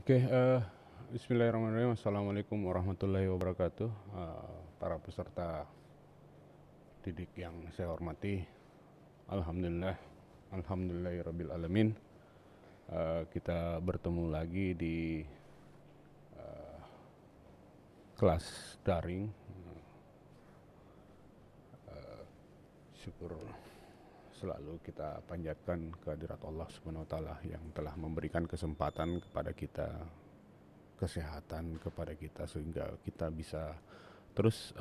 Oke, bismillahirrahmanirrahim. Assalamualaikum warahmatullahi wabarakatuh. Para peserta didik yang saya hormati, alhamdulillah, alhamdulillahirabbil alamin. Kita bertemu lagi di kelas daring. Syukur selalu kita panjatkan kehadirat Allah Subhanahu wa taala yang telah memberikan kesempatan kepada kita, kesehatan kepada kita, sehingga kita bisa terus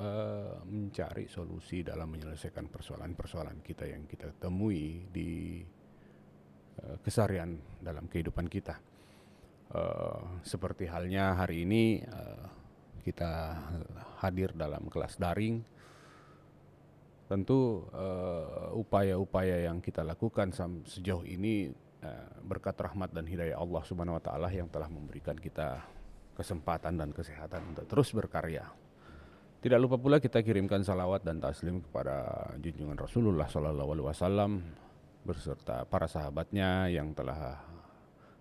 mencari solusi dalam menyelesaikan persoalan-persoalan kita yang kita temui di keseharian dalam kehidupan kita. Seperti halnya hari ini kita hadir dalam kelas daring. Tentu upaya-upaya yang kita lakukan sejauh ini berkat rahmat dan hidayah Allah Subhanahu wa taala yang telah memberikan kita kesempatan dan kesehatan untuk terus berkarya. Tidak lupa pula kita kirimkan salawat dan taslim kepada junjungan Rasulullah Sallallahu Alaihi Wasallam beserta para sahabatnya yang telah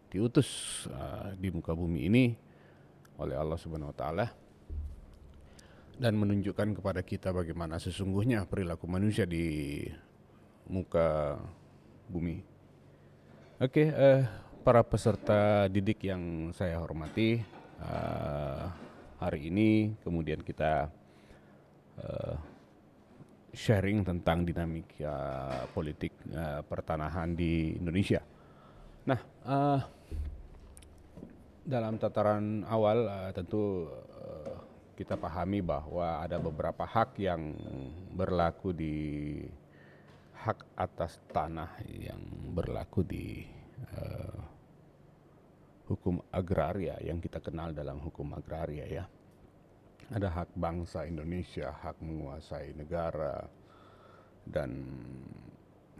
diutus di muka bumi ini oleh Allah Subhanahu wa taala, dan menunjukkan kepada kita bagaimana sesungguhnya perilaku manusia di muka bumi. Oke, para peserta didik yang saya hormati, hari ini kemudian kita sharing tentang dinamika politik pertanahan di Indonesia. Nah, dalam tataran awal tentu kita pahami bahwa ada beberapa hak yang berlaku di hak atas tanah yang berlaku di hukum agraria yang kita kenal dalam hukum agraria ya. Ada hak bangsa Indonesia, hak menguasai negara, dan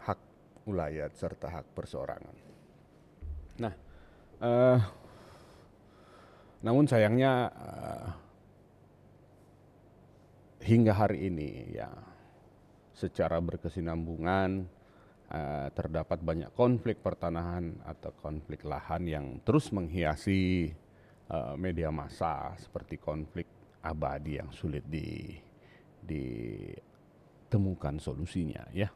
hak ulayat serta hak perseorangan. Nah, namun sayangnya hingga hari ini ya secara berkesinambungan terdapat banyak konflik pertanahan atau konflik lahan yang terus menghiasi media massa, seperti konflik abadi yang sulit ditemukan solusinya ya.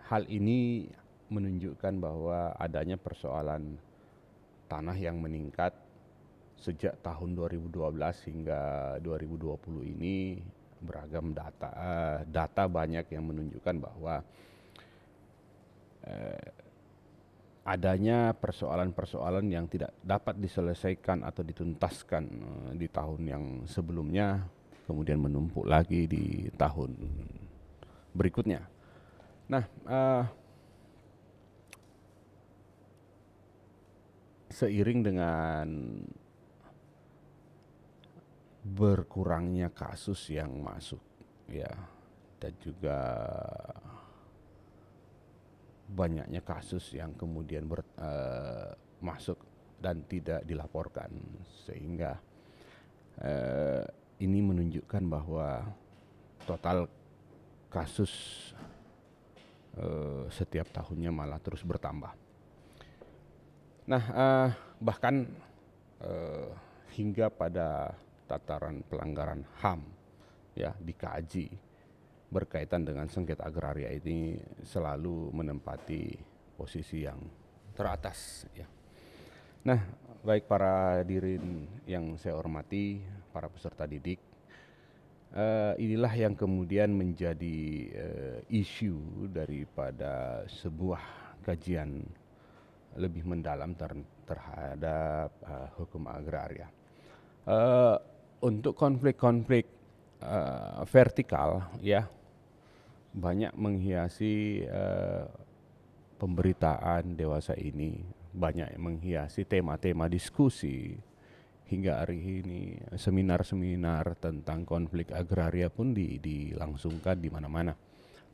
Hal ini menunjukkan bahwa adanya persoalan tanah yang meningkat sejak tahun 2012 hingga 2020 ini. Beragam data banyak yang menunjukkan bahwa adanya persoalan-persoalan yang tidak dapat diselesaikan atau dituntaskan di tahun yang sebelumnya, kemudian menumpuk lagi di tahun berikutnya. Nah, seiring dengan berkurangnya kasus yang masuk ya, dan juga banyaknya kasus yang kemudian masuk dan tidak dilaporkan, sehingga ini menunjukkan bahwa total kasus setiap tahunnya malah terus bertambah. Nah, bahkan hingga pada tataran pelanggaran HAM ya dikaji berkaitan dengan sengketa agraria ini selalu menempati posisi yang teratas ya. Nah, baik para hadirin yang saya hormati, para peserta didik, inilah yang kemudian menjadi isu daripada sebuah kajian lebih mendalam terhadap hukum agraria. Untuk konflik-konflik vertikal ya, banyak menghiasi pemberitaan dewasa ini, banyak menghiasi tema-tema diskusi. Hingga hari ini seminar-seminar tentang konflik agraria pun dilangsungkan di mana-mana.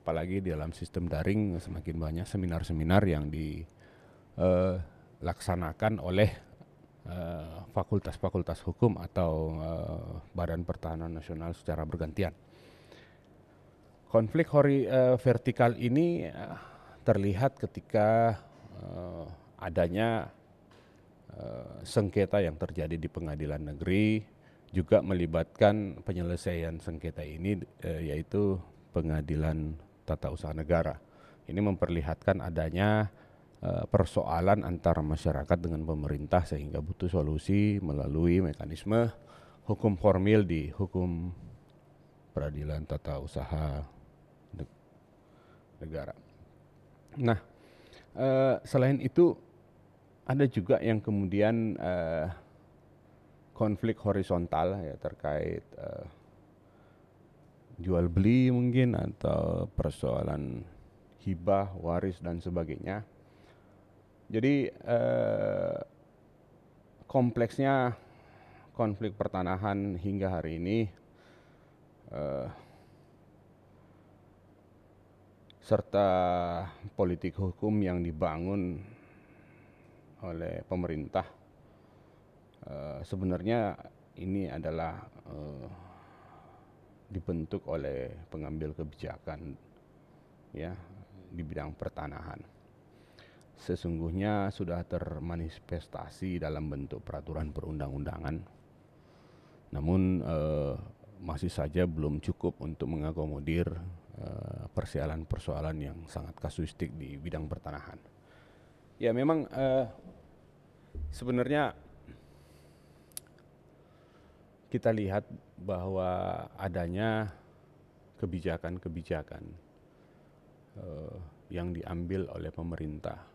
Apalagi di dalam sistem daring semakin banyak seminar-seminar yang dilaksanakan oleh fakultas-fakultas hukum atau Badan Pertahanan Nasional secara bergantian. Konflik vertikal ini terlihat ketika adanya sengketa yang terjadi di pengadilan negeri juga melibatkan penyelesaian sengketa ini yaitu pengadilan tata usaha negara. Ini memperlihatkan adanya persoalan antara masyarakat dengan pemerintah sehingga butuh solusi melalui mekanisme hukum formil di hukum peradilan tata usaha negara. Nah, selain itu ada juga yang kemudian konflik horizontal ya terkait jual beli mungkin atau persoalan hibah, waris dan sebagainya. Jadi kompleksnya konflik pertanahan hingga hari ini serta politik hukum yang dibangun oleh pemerintah sebenarnya ini adalah dibentuk oleh pengambil kebijakan ya di bidang pertanahan. Sesungguhnya sudah termanifestasi dalam bentuk peraturan perundang-undangan, namun masih saja belum cukup untuk mengakomodir persoalan-persoalan yang sangat kasuistik di bidang pertanahan. Ya memang sebenarnya kita lihat bahwa adanya kebijakan-kebijakan yang diambil oleh pemerintah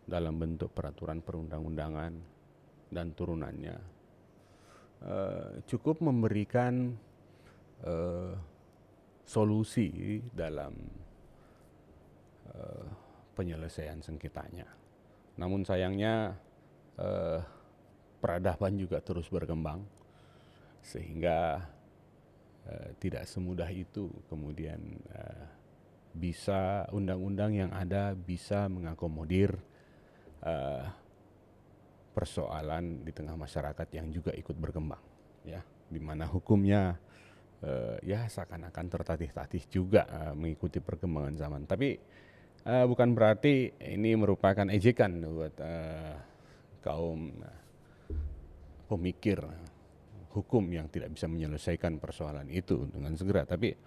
dalam bentuk peraturan perundang-undangan dan turunannya cukup memberikan solusi dalam penyelesaian sengketanya. Namun sayangnya peradaban juga terus berkembang sehingga tidak semudah itu kemudian bisa undang-undang yang ada bisa mengakomodir persoalan di tengah masyarakat yang juga ikut berkembang, ya, di mana hukumnya ya seakan-akan tertatih-tatih juga mengikuti perkembangan zaman. Tapi bukan berarti ini merupakan ejekan buat kaum pemikir hukum yang tidak bisa menyelesaikan persoalan itu dengan segera. Tapi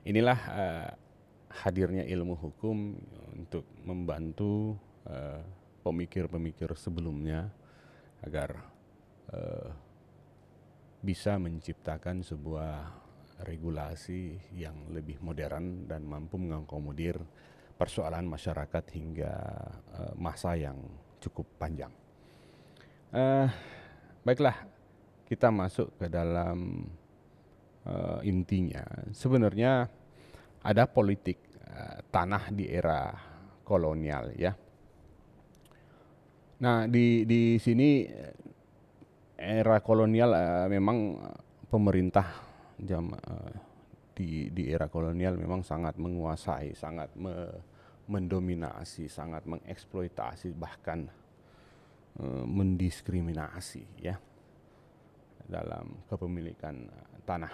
inilah hadirnya ilmu hukum untuk membantu pemikir-pemikir sebelumnya agar bisa menciptakan sebuah regulasi yang lebih modern dan mampu mengakomodir persoalan masyarakat hingga masa yang cukup panjang. Baiklah, kita masuk ke dalam intinya. Sebenarnya ada politik tanah di era kolonial, ya. Nah, di sini era kolonial memang pemerintah di era kolonial memang sangat menguasai, sangat mendominasi, sangat mengeksploitasi, bahkan mendiskriminasi, ya, dalam kepemilikan tanah.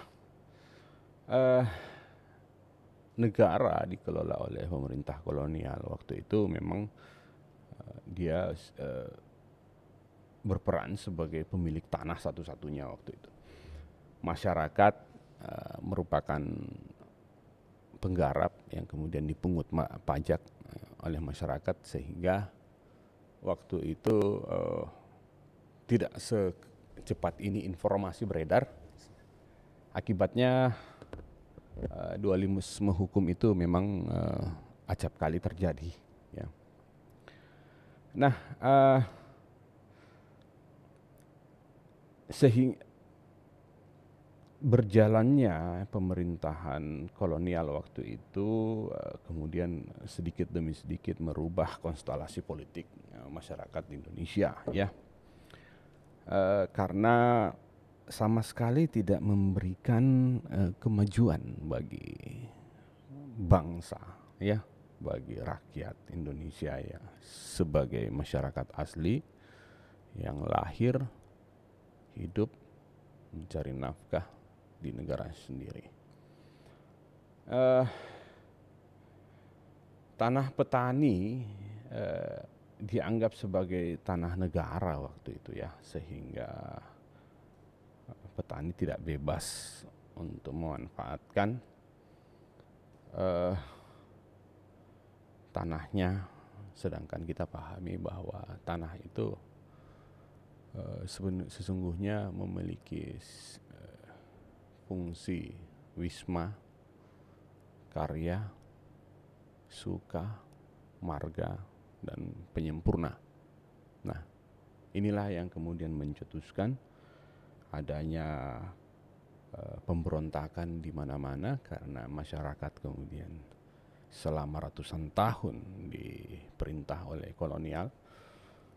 Negara dikelola oleh pemerintah kolonial waktu itu memang dia berperan sebagai pemilik tanah satu-satunya waktu itu. Masyarakat merupakan penggarap yang kemudian dipungut pajak oleh masyarakat sehingga waktu itu tidak secepat ini informasi beredar. Akibatnya dualisme hukum itu memang acap kali terjadi, ya. Nah, sehingga berjalannya pemerintahan kolonial waktu itu kemudian sedikit demi sedikit merubah konstelasi politik masyarakat di Indonesia, ya, karena sama sekali tidak memberikan kemajuan bagi bangsa, ya, bagi rakyat Indonesia ya sebagai masyarakat asli yang lahir, hidup, mencari nafkah di negara sendiri. Tanah petani dianggap sebagai tanah negara waktu itu ya, sehingga petani tidak bebas untuk memanfaatkan tanahnya, sedangkan kita pahami bahwa tanah itu sesungguhnya memiliki fungsi wisma, karya, suka, marga, dan penyempurna. Nah, inilah yang kemudian mencetuskan adanya pemberontakan di mana-mana karena masyarakat kemudian selama ratusan tahun diperintah oleh kolonial,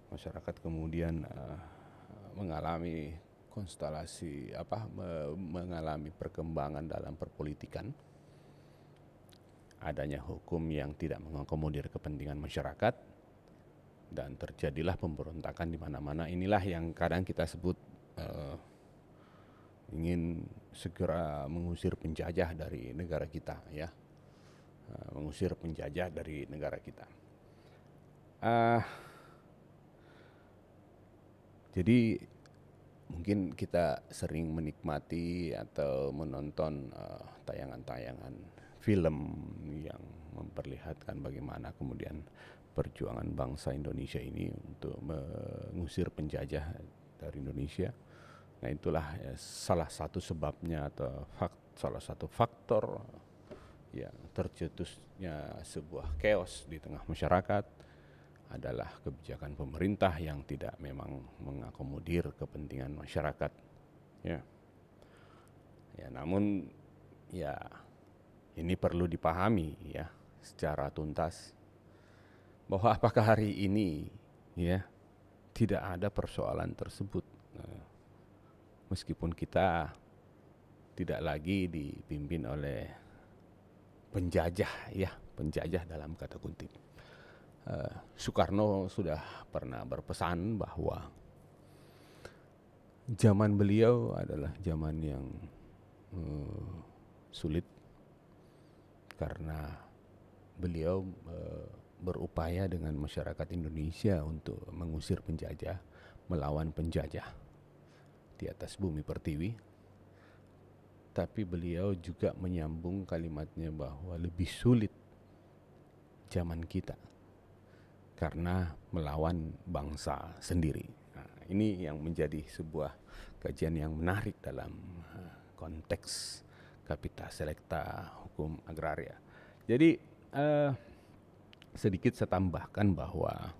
masyarakat kemudian mengalami konstelasi mengalami perkembangan dalam perpolitikan, adanya hukum yang tidak mengakomodir kepentingan masyarakat, dan terjadilah pemberontakan di mana-mana. Inilah yang kadang kita sebut ingin segera mengusir penjajah dari negara kita, ya, mengusir penjajah dari negara kita. Jadi mungkin kita sering menikmati atau menonton tayangan-tayangan film yang memperlihatkan bagaimana kemudian perjuangan bangsa Indonesia ini untuk mengusir penjajah dari Indonesia. Nah, itulah salah satu sebabnya atau salah satu faktor ya tercetusnya sebuah chaos di tengah masyarakat adalah kebijakan pemerintah yang tidak memang mengakomodir kepentingan masyarakat. Ya, namun ya ini perlu dipahami ya secara tuntas bahwa apakah hari ini ya tidak ada persoalan tersebut. Meskipun kita tidak lagi dipimpin oleh penjajah, ya, penjajah dalam kata kutip. Soekarno sudah pernah berpesan bahwa zaman beliau adalah zaman yang sulit karena beliau berupaya dengan masyarakat Indonesia untuk mengusir penjajah, melawan penjajah di atas bumi pertiwi. Tapi beliau juga menyambung kalimatnya bahwa lebih sulit zaman kita karena melawan bangsa sendiri. Nah, ini yang menjadi sebuah kajian yang menarik dalam konteks Kapita Selecta hukum agraria. Jadi sedikit saya tambahkan bahwa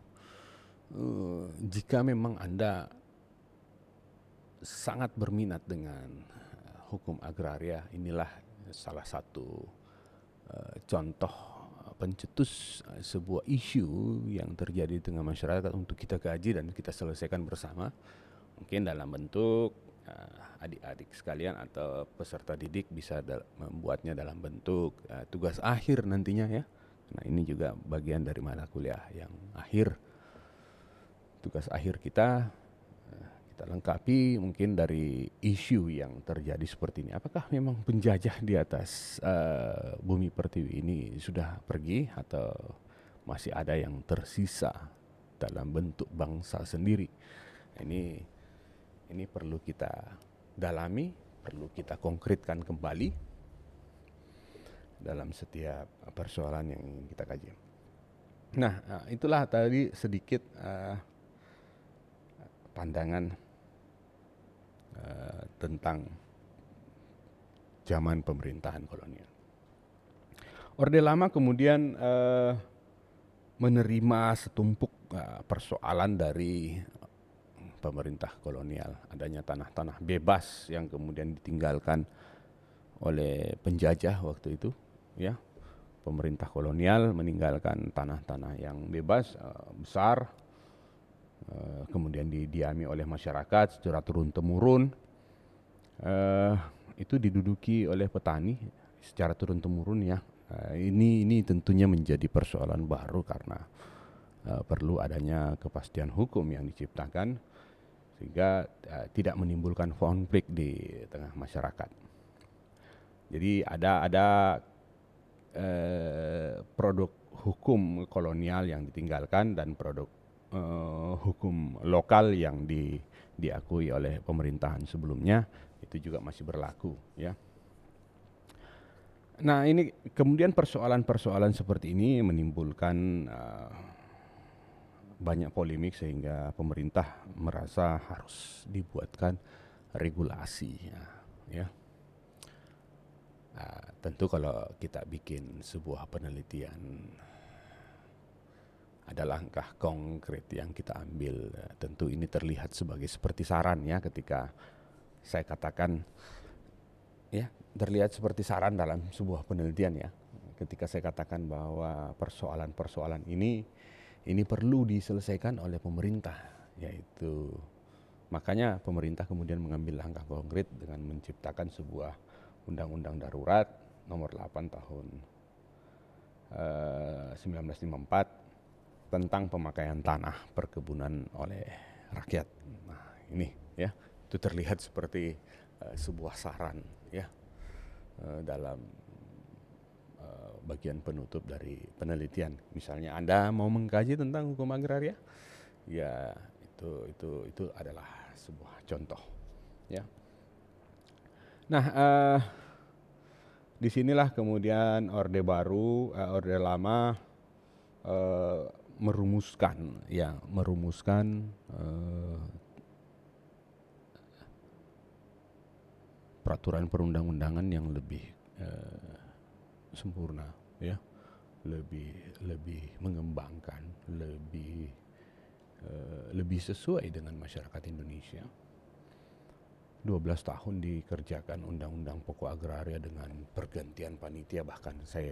jika memang Anda sangat berminat dengan hukum agraria, inilah salah satu contoh pencetus sebuah isu yang terjadi di tengah masyarakat untuk kita kaji dan kita selesaikan bersama. Mungkin dalam bentuk adik-adik sekalian atau peserta didik bisa membuatnya dalam bentuk tugas akhir nantinya ya. Nah, ini juga bagian dari mata kuliah yang akhir. Tugas akhir kita lengkapi mungkin dari isu yang terjadi seperti ini. Apakah memang penjajah di atas bumi pertiwi ini sudah pergi atau masih ada yang tersisa dalam bentuk bangsa sendiri? Ini perlu kita dalami, perlu kita konkretkan kembali dalam setiap persoalan yang ingin kita kaji. Nah, itulah tadi sedikit pandangan tentang zaman pemerintahan kolonial. Orde Lama kemudian menerima setumpuk persoalan dari pemerintah kolonial, adanya tanah-tanah bebas yang kemudian ditinggalkan oleh penjajah waktu itu, ya. Pemerintah kolonial meninggalkan tanah-tanah yang bebas besar, kemudian didiami oleh masyarakat secara turun-temurun. Itu diduduki oleh petani secara turun-temurun ya. Ini tentunya menjadi persoalan baru karena perlu adanya kepastian hukum yang diciptakan sehingga tidak menimbulkan konflik di tengah masyarakat. Jadi ada produk hukum kolonial yang ditinggalkan dan produk hukum lokal yang diakui oleh pemerintahan sebelumnya itu juga masih berlaku, ya. Nah, ini kemudian persoalan-persoalan seperti ini menimbulkan banyak polemik sehingga pemerintah merasa harus dibuatkan regulasi, ya. Tentu kalau kita bikin sebuah penelitian ada langkah konkret yang kita ambil, tentu ini terlihat seperti saran, ya, ketika saya katakan, ya, terlihat seperti saran dalam sebuah penelitian, ya, ketika saya katakan bahwa persoalan-persoalan ini perlu diselesaikan oleh pemerintah, yaitu makanya pemerintah kemudian mengambil langkah konkret dengan menciptakan sebuah undang-undang darurat nomor 8 tahun 1954 tentang pemakaian tanah perkebunan oleh rakyat. Nah, ini, ya, itu terlihat seperti sebuah saran, ya, dalam bagian penutup dari penelitian. Misalnya Anda mau mengkaji tentang hukum agraria, ya, itu adalah sebuah contoh, ya. Nah, disinilah kemudian Orde Baru, Orde Lama merumuskan peraturan perundang-undangan yang lebih sempurna, ya, lebih mengembangkan, lebih sesuai dengan masyarakat Indonesia. 12 tahun dikerjakan undang-undang pokok agraria dengan pergantian panitia, bahkan saya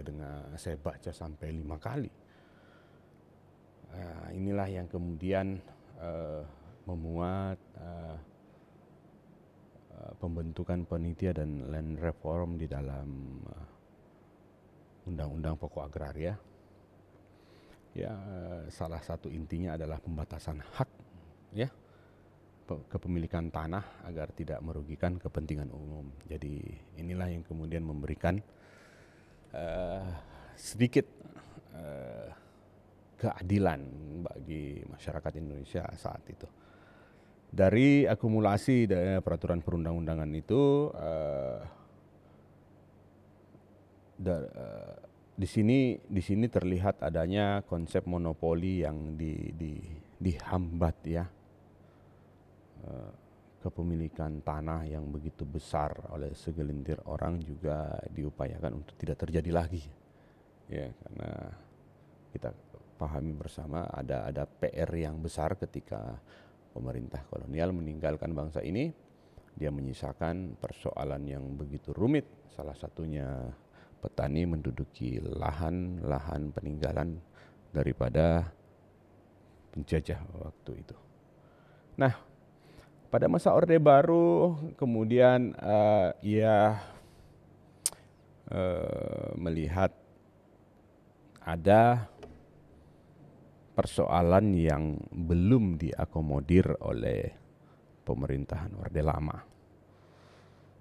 baca sampai 5 kali. Inilah yang kemudian memuat pembentukan panitia dan land reform di dalam undang-undang pokok agraria. Ya, salah satu intinya adalah pembatasan hak, ya, kepemilikan tanah agar tidak merugikan kepentingan umum. Jadi inilah yang kemudian memberikan sedikit keadilan bagi masyarakat Indonesia saat itu. Dari akumulasi dari peraturan perundang-undangan itu, di sini terlihat adanya konsep monopoli yang dihambat, ya. Kepemilikan tanah yang begitu besar oleh segelintir orang juga diupayakan untuk tidak terjadi lagi, ya, karena kita pahami bersama ada PR yang besar ketika pemerintah kolonial meninggalkan bangsa ini. Dia menyisakan persoalan yang begitu rumit, salah satunya petani menduduki lahan peninggalan daripada penjajah waktu itu. Nah, pada masa Orde Baru kemudian ia melihat ada persoalan yang belum diakomodir oleh pemerintahan Orde Lama.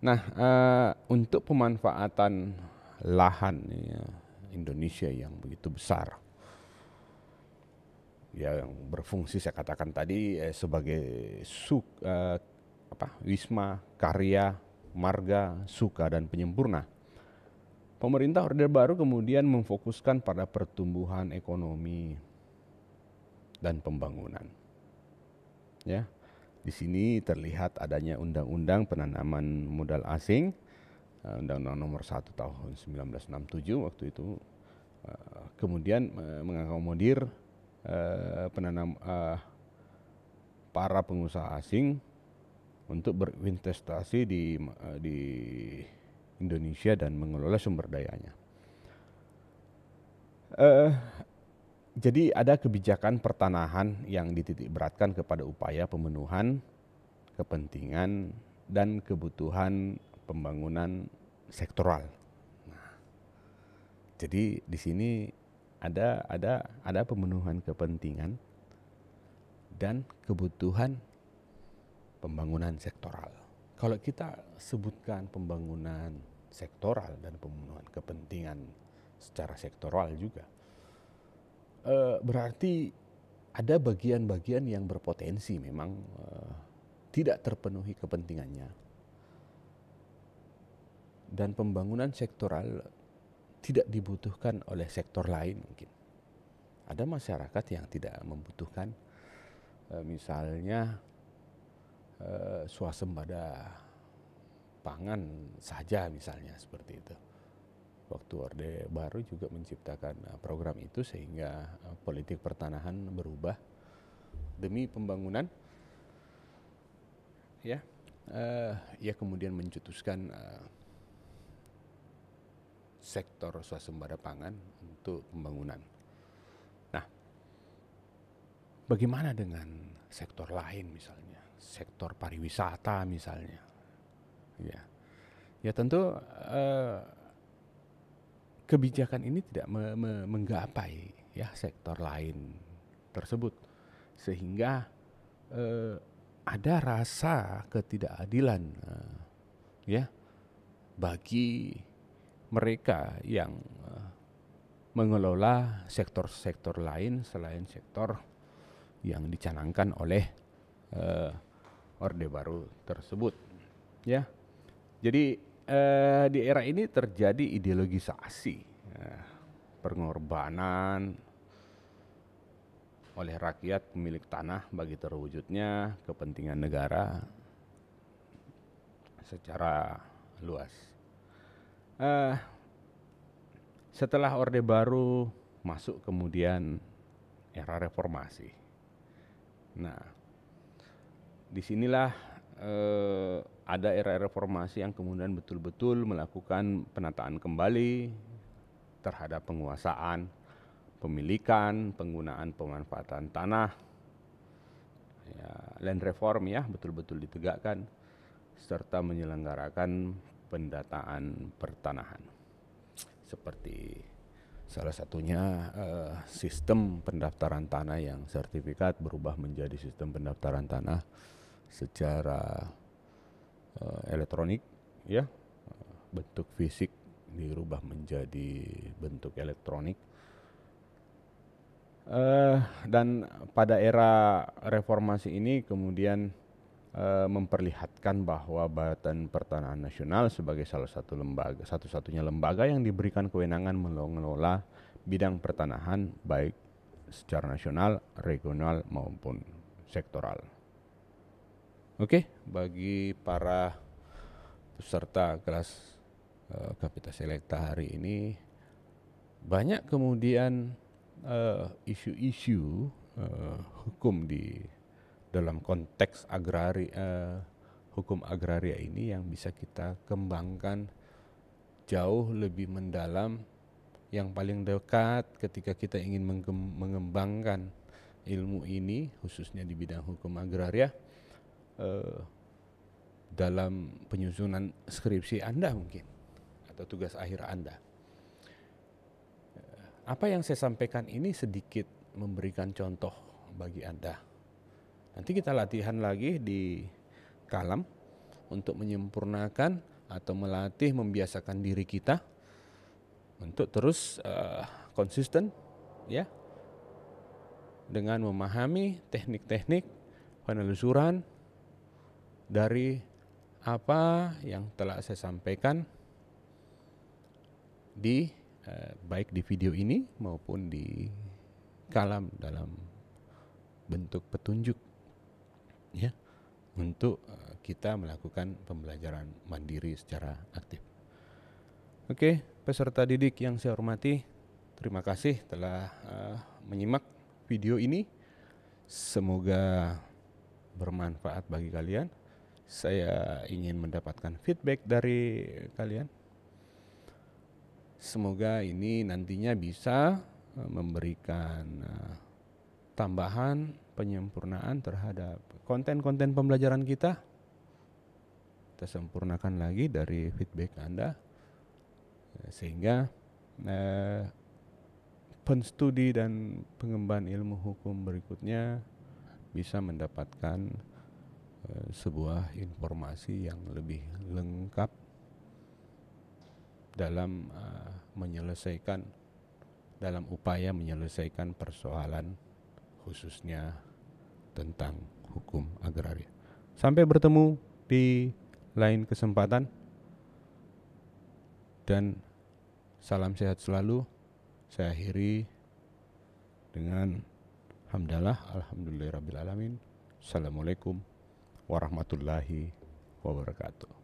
Nah, untuk pemanfaatan lahan, ya, Indonesia yang begitu besar, ya, yang berfungsi saya katakan tadi sebagai wisma, karya, marga, suka, dan penyempurna. Pemerintah Orde Baru kemudian memfokuskan pada pertumbuhan ekonomi dan pembangunan. Ya, di sini terlihat adanya undang-undang penanaman modal asing, Undang-Undang nomor 1 tahun 1967 waktu itu, kemudian mengakomodir para pengusaha asing untuk berinvestasi di Indonesia dan mengelola sumber dayanya. Jadi ada kebijakan pertanahan yang dititikberatkan kepada upaya pemenuhan kepentingan dan kebutuhan pembangunan sektoral. Nah, jadi di sini ada pemenuhan kepentingan dan kebutuhan pembangunan sektoral. Kalau kita sebutkan pembangunan sektoral dan pemenuhan kepentingan secara sektoral juga, berarti ada bagian-bagian yang berpotensi memang tidak terpenuhi kepentingannya, dan pembangunan sektoral tidak dibutuhkan oleh sektor lain mungkin. Ada masyarakat yang tidak membutuhkan misalnya swasembada pangan saja misalnya, seperti itu. Waktu Orde Baru juga menciptakan program itu sehingga politik pertanahan berubah demi pembangunan. Ya, ia kemudian mencetuskan sektor swasembada pangan untuk pembangunan. Nah, bagaimana dengan sektor lain misalnya, sektor pariwisata misalnya? Ya tentu kebijakan ini tidak menggapai ya sektor lain tersebut, sehingga ada rasa ketidakadilan ya bagi mereka yang mengelola sektor-sektor lain selain sektor yang dicanangkan oleh Orde Baru tersebut. Ya, jadi di era ini terjadi ideologisasi, pengorbanan oleh rakyat pemilik tanah bagi terwujudnya kepentingan negara secara luas. Setelah Orde Baru masuk kemudian era reformasi. Nah, disinilah ada era reformasi yang kemudian betul-betul melakukan penataan kembali terhadap penguasaan, pemilikan, penggunaan pemanfaatan tanah, ya, land reform ya betul-betul ditegakkan, serta menyelenggarakan pendataan pertanahan. Seperti salah satunya sistem pendaftaran tanah yang sertifikat berubah menjadi sistem pendaftaran tanah secara elektronik, ya, bentuk fisik dirubah menjadi bentuk elektronik. Dan pada era reformasi ini kemudian memperlihatkan bahwa Badan Pertanahan Nasional sebagai salah satu lembaga, satu-satunya lembaga yang diberikan kewenangan mengelola bidang pertanahan baik secara nasional, regional maupun sektoral. Oke, bagi para peserta kelas Kapita Selekta hari ini banyak kemudian isu-isu hukum di dalam konteks hukum agraria ini yang bisa kita kembangkan jauh lebih mendalam. Yang paling dekat ketika kita ingin mengembangkan ilmu ini khususnya di bidang hukum agraria dalam penyusunan skripsi Anda mungkin atau tugas akhir Anda. Apa yang saya sampaikan ini sedikit memberikan contoh bagi Anda. Nanti kita latihan lagi di Kalam untuk menyempurnakan atau melatih membiasakan diri kita untuk terus konsisten ya dengan memahami teknik-teknik penelusuran dari apa yang telah saya sampaikan di baik di video ini maupun di Kalam dalam bentuk petunjuk ya untuk kita melakukan pembelajaran mandiri secara aktif. Oke, peserta didik yang saya hormati, terima kasih telah menyimak video ini. Semoga bermanfaat bagi kalian. Saya ingin mendapatkan feedback dari kalian. Semoga ini nantinya bisa memberikan tambahan penyempurnaan terhadap konten-konten pembelajaran kita. Kita sempurnakan lagi dari feedback Anda sehingga penstudi dan pengemban ilmu hukum berikutnya bisa mendapatkan sebuah informasi yang lebih lengkap dalam dalam upaya menyelesaikan persoalan khususnya tentang hukum agraria. Sampai bertemu di lain kesempatan dan salam sehat selalu. Saya akhiri dengan hamdalah, alhamdulillahirabbil alamin. Assalamualaikum warahmatullahi wabarakatuh.